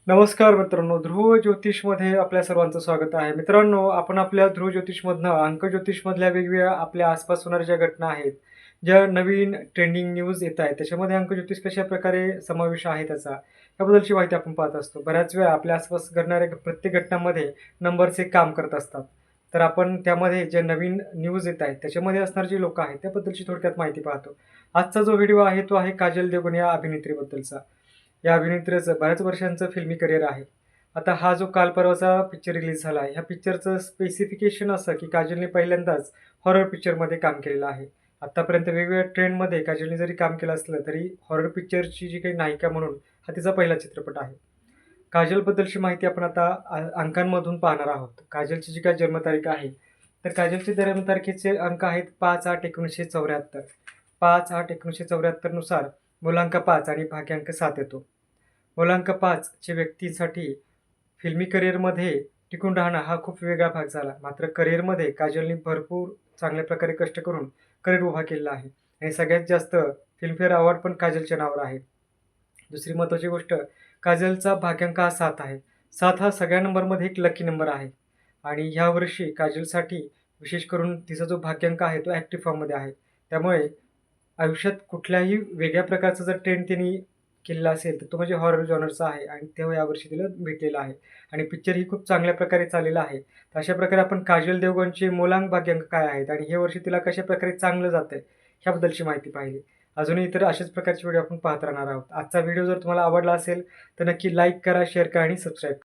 नमस्कार मित्रांनो, ध्रुव ज्योतिषमध्ये आपल्या सर्वांचं स्वागत आहे. मित्रांनो, आपण आपल्या ध्रुव ज्योतिषमधनं अंक ज्योतिषमधल्या वेगवेगळ्या आपल्या आसपास होणाऱ्या ज्या घटना आहेत, ज्या नवीन ट्रेंडिंग न्यूज येत आहेत, त्याच्यामध्ये अंक ज्योतिष कशाप्रकारे समावेश आहे त्याचा, याबद्दलची माहिती आपण पाहत असतो. बऱ्याच वेळा आपल्या आसपास घडणाऱ्या प्रत्येक घटनांमध्ये नंबर्स एक काम करत असतात. तर आपण त्यामध्ये जे नवीन न्यूज येत आहेत, त्याच्यामध्ये असणारे जे लोकं आहेत, त्याबद्दलची थोडक्यात माहिती पाहतो. आजचा जो व्हिडिओ आहे, तो आहे काजल देवगण या अभिनेत्रीबद्दलचा. या अभिनेत्रीचं बऱ्याच वर्षांचं फिल्मी करिअर आहे. आता हा जो काल परवाचा पिक्चर रिलीज झाला आहे, ह्या पिक्चरचं स्पेसिफिकेशन असं की काजलने पहिल्यांदाच हॉरर पिक्चरमध्ये काम केलेलं आहे. आत्तापर्यंत वेगवेगळ्या ट्रेंडमध्ये काजलने जरी काम केलं असलं, तरी हॉरर पिक्चरची जी काही नायिका म्हणून हा तिचा पहिला चित्रपट आहे. काजलबद्दलची माहिती आपण आता अंकांमधून पाहणार आहोत. काजलची जी काही जन्मतारीख आहे, तर काजलची जन्मतारखेचे अंक आहेत 5/8/1974. 5/8/1974 नुसार मुलांक 5 आणि भाग्यांक 7 येतो. मुलांक 5 च्या व्यक्तींसाठी फिल्मी करिअरमध्ये टिकून राहणं हा खूप वेगळा भाग झाला. मात्र करिअरमध्ये काजलने भरपूर चांगल्या प्रकारे कष्ट करून करिअर उभा केलेला आहे आणि सगळ्यात जास्त फिल्मफेअर अवॉर्ड पण काजलच्या नावावर आहेत. दुसरी महत्त्वाची गोष्ट, काजलचा भाग्यांक हा 7 आहे. 7 हा सगळ्या नंबरमध्ये एक लकी नंबर आहे आणि ह्यावर्षी काजलसाठी विशेष करून तिचा जो भाग्यांक आहे तो ॲक्टिव्ह फॉर्ममध्ये आहे. त्यामुळे आयुष्यात कुठल्याही वेगळ्या प्रकारचा जर ट्रेंड तिने केलेला असेल, तर तो म्हणजे हॉरर जॉनरचा आहे आणि तो यावर्षी तिला भेटलेला आहे आणि पिक्चरही खूप चांगल्या प्रकारे चाललेला आहे. तर अशा प्रकारे आपण काजल देवगणचे मूलांक भाग्यांक काय आहेत आणि हे वर्षी तिला कशाप्रकारे चांगलं जातंय, ह्याबद्दलची माहिती पाहिली. अजूनही इतर अशाच प्रकारचे व्हिडिओ आपण पाहत राहणार आहोत. आजचा व्हिडिओ जर तुम्हाला आवडला असेल, तर नक्की लाईक करा, शेअर करा आणि सबस्क्राईब करा.